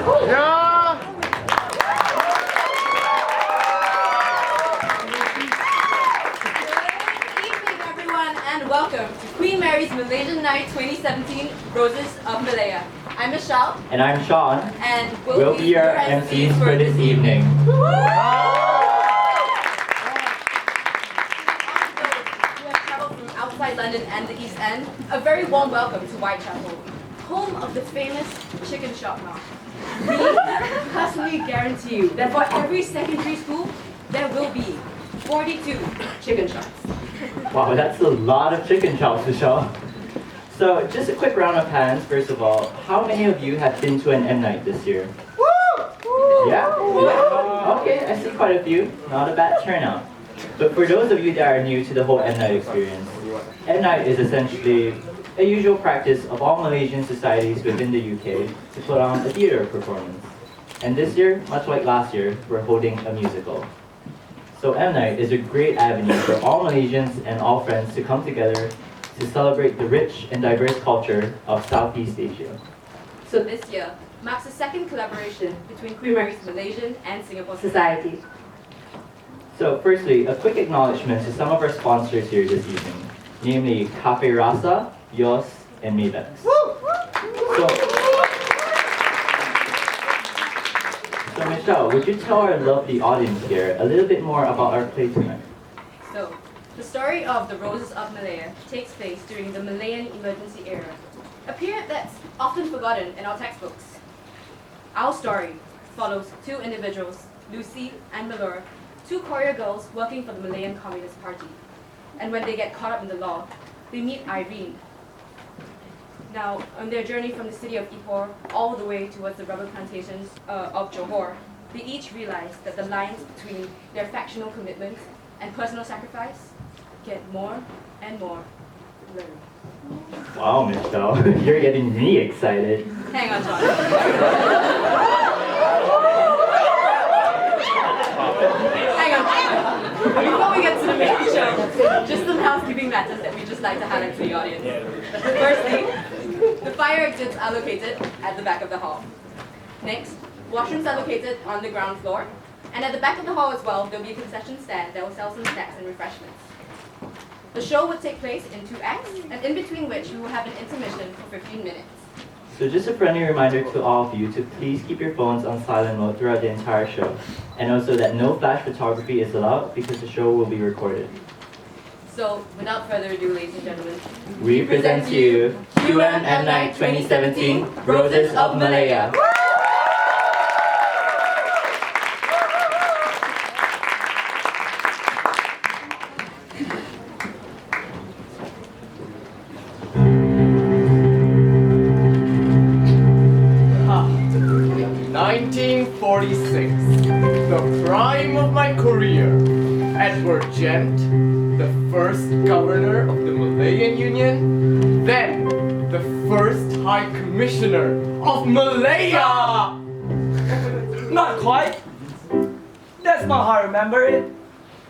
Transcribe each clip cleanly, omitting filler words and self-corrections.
Yeah. Good evening, everyone, and welcome to Queen Mary's Malaysian Night 2017 Roses of Malaya. I'm Michelle, And I'm Sean. and We'll be your MCs for this evening. Who have traveled from outside London and the East End, a very warm welcome to Whitechapel, home of the famous chicken shop now. We personally guarantee you that for every secondary school, there will be 42 chicken shops. Wow, that's a lot of chicken chops, Michelle. So, just a quick round of hands, first of all. How many of you have been to an M night this year? Yeah? Okay, I see quite a few. Not a bad turnout. But for those of you that are new to the whole M night experience, M night is essentially a usual practice of all Malaysian societies within the UK to put on a theatre performance. And this year, much like last year, we're holding a musical. So M night is a great avenue for all Malaysians and all friends to come together to celebrate the rich and diverse culture of Southeast Asia. So this year marks the second collaboration between Queen Mary's Malaysian and Singapore society. So firstly, a quick acknowledgement to some of our sponsors here this evening, namely Cafe Rasa, Yos, and Mavex. So Michelle, would you tell our lovely audience here a little bit more about our play tonight? So, the story of the Roses of Malaya takes place during the Malayan emergency era, a period that's often forgotten in our textbooks. Our story follows two individuals, Lucy and Malora, two courier girls working for the Malayan Communist Party. And when they get caught up in the law, they meet Irene. Now, on their journey from the city of Ipoh all the way towards the rubber plantations of Johor, they each realize that the lines between their factional commitments and personal sacrifice get more and more blurry. Wow, Michelle, you're getting me excited. Hang on, John. Hang on. Before we get to the main show, just some housekeeping matters that we just like to highlight to the audience. Firstly, the fire exits are located at the back of the hall. Next, washrooms are located on the ground floor. And at the back of the hall as well, there will be a concession stand that will sell some snacks and refreshments. The show would take place in 2 acts, and in between which we will have an intermission for 15 minutes. So just a friendly reminder to all of you to please keep your phones on silent mode throughout the entire show. And also that no flash photography is allowed because the show will be recorded. So, without further ado, ladies and gentlemen, We present to you QMM Night 2017 Roses of Malaya. 1946, the prime of my career. Edward Gent, the first governor of the Malayan Union, then the first High Commissioner of Malaya! Not quite. That's not how I remember it.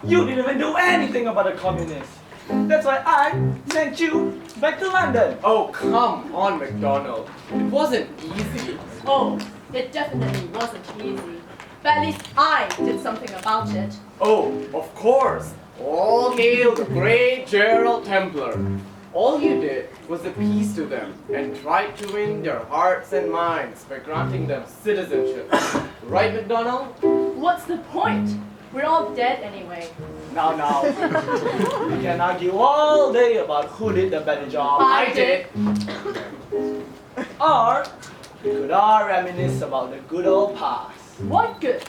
You didn't even do anything about the communists. That's why I sent you back to London. Oh, come on, MacDonald. It wasn't easy. Oh, it definitely wasn't easy. But at least I did something about it. Oh, of course. All hail the great Gerald Templar. All you did was appease to them and tried to win their hearts and minds by granting them citizenship. Right, MacDonald? What's the point? We're all dead anyway. Now. We can argue all day about who did the better job. I did. Or we could all reminisce about the good old past. What good?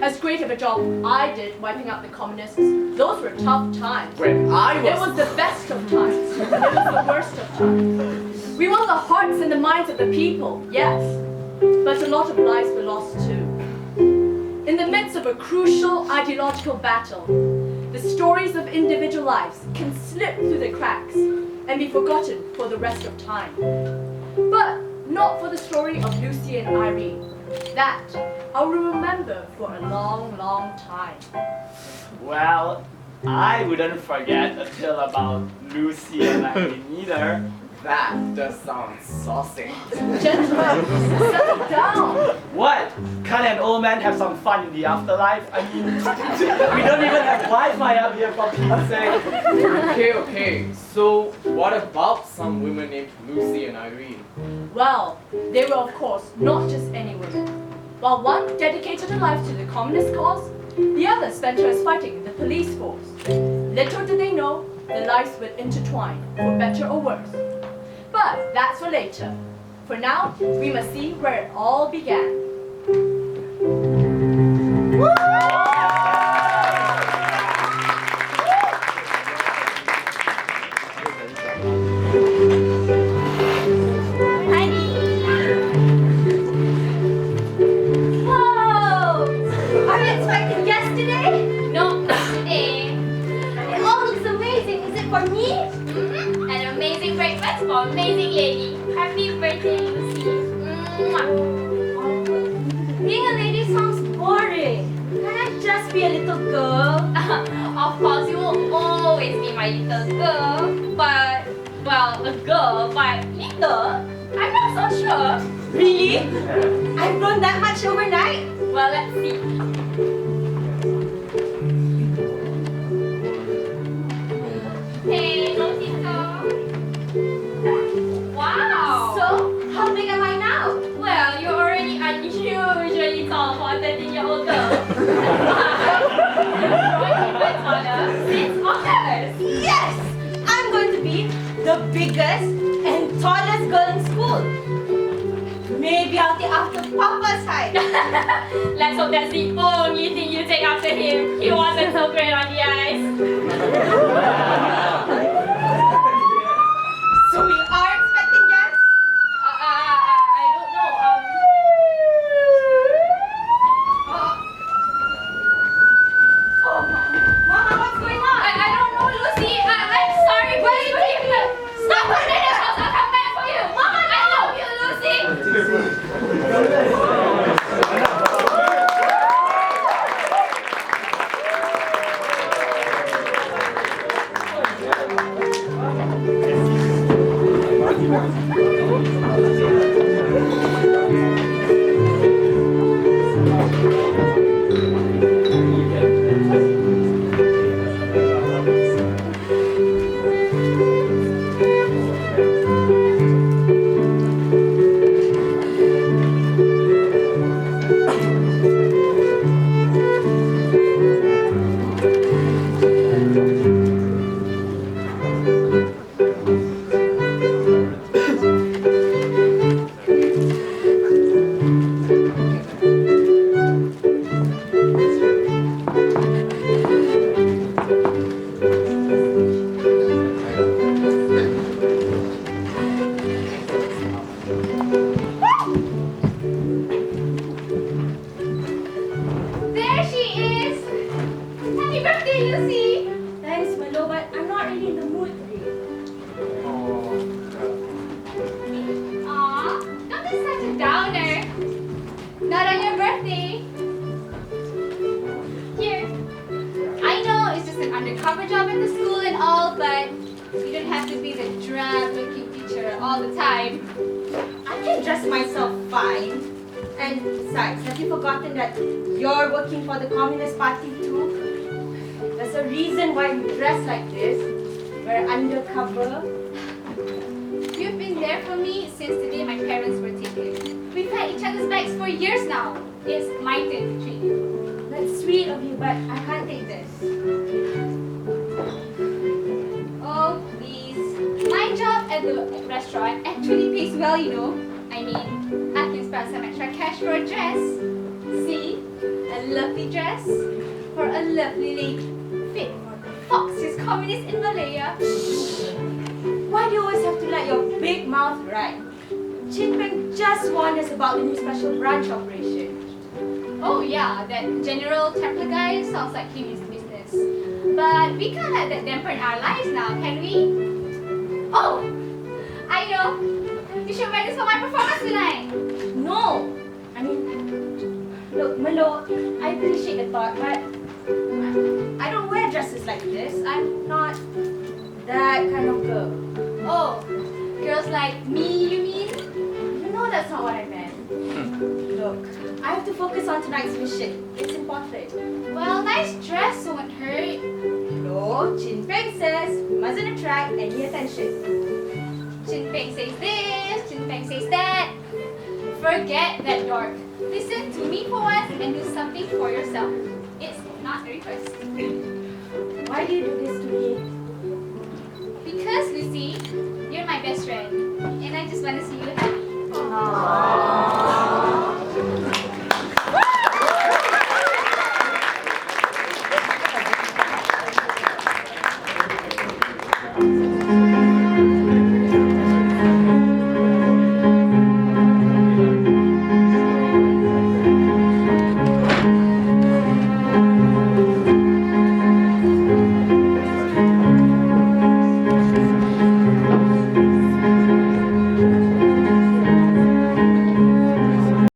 As great of a job I did wiping out the communists, those were tough times. When I It was the best of times. It was the worst of times. We won the hearts and the minds of the people, yes. But a lot of lives were lost too. In the midst of a crucial ideological battle, the stories of individual lives can slip through the cracks and be forgotten for the rest of time. But not for the story of Lucy and Irene. That I will remember for a long, long time. Well, I wouldn't forget a tale about Lucy and Irene either. That does sound saucy. Gentlemen, settle down. What? and old man have some fun in the afterlife? I mean, we don't even have Wi-Fi up here for Pete's sake. Okay. So, what about some women named Lucy and Irene? Well, they were of course not just any women. While one dedicated her life to the communist cause, the other spent hers fighting the police force. Little did they know, their lives would intertwine, for better or worse. But that's for later. For now, we must see where it all began. Whoa! Are you expecting guests today? No, not today. It all looks amazing. Is it for me? An amazing breakfast for amazing lady. Happy birthday, Lucy. Mwah. Being a lady sounds boring. Can I just be a little girl? Of course, you will always be my little girl. But, well, a girl, but little? I'm not so sure. Really? I've grown that much overnight? Well, let's see. Hey, Lotito. Wow. So, how big am I now? Well, you're already unusually tall for a 13-year-old girl. You're even taller since August. Yes! I'm going to be the biggest and tallest girl in school. Maybe I'll take after Papa's height. Let's hope that's the only thing you take after him. He wasn't so great on the ice. So we are expecting guests? I don't know. Mama, what's going on? I don't know, Lucy. I'm sorry. Wait. Stop running in this house. I'll come back for you. Mama, I love you, Lucy. There she is. Happy birthday, Lucy. Thanks, Milo, but I'm not really in the mood today. Aw, don't be such a downer. Not on your birthday. Here. I know it's just an undercover job at the school and all, but you don't have to be the drab-looking teacher all the time. I can dress myself fine. And besides, have you forgotten that you're working for the Communist Party too? There's a reason why we dress like this. We're undercover. You've been there for me since the day my parents were taken. We've had each other's backs for years now. It's my turn to treat you. That's sweet of you, but I can't take this. Oh, please. My job at the restaurant actually pays well, you know. I mean, I can spend some extra cash for a dress. See? A lovely dress for a lovely lady. Fit for the foxiest communist in Malaya. Why do you always have to let your big mouth ride? Chinpeng just warned us about the new special branch operation. Oh yeah, that General Templar guy sounds like he means business. But we can't let that dampen our lives now, can we? Oh! I know! You should wear this for my performance tonight! No! I mean, look, Malo, I appreciate the thought, but I don't wear dresses like this. I'm not that kind of girl. Oh, girls like me, you mean? You know that's not what I meant. Look, I have to focus on tonight's mission. It's important. Well, nice dress won't hurt. No, Chin Peng says we mustn't attract any attention. Chin Peng says this, Chin Peng says that. Forget that dork. Listen to me for once and do something for yourself. It's not a request. Why do you do this to me? Because, Lucy, you're my best friend. And I just want to see you happy. Aww.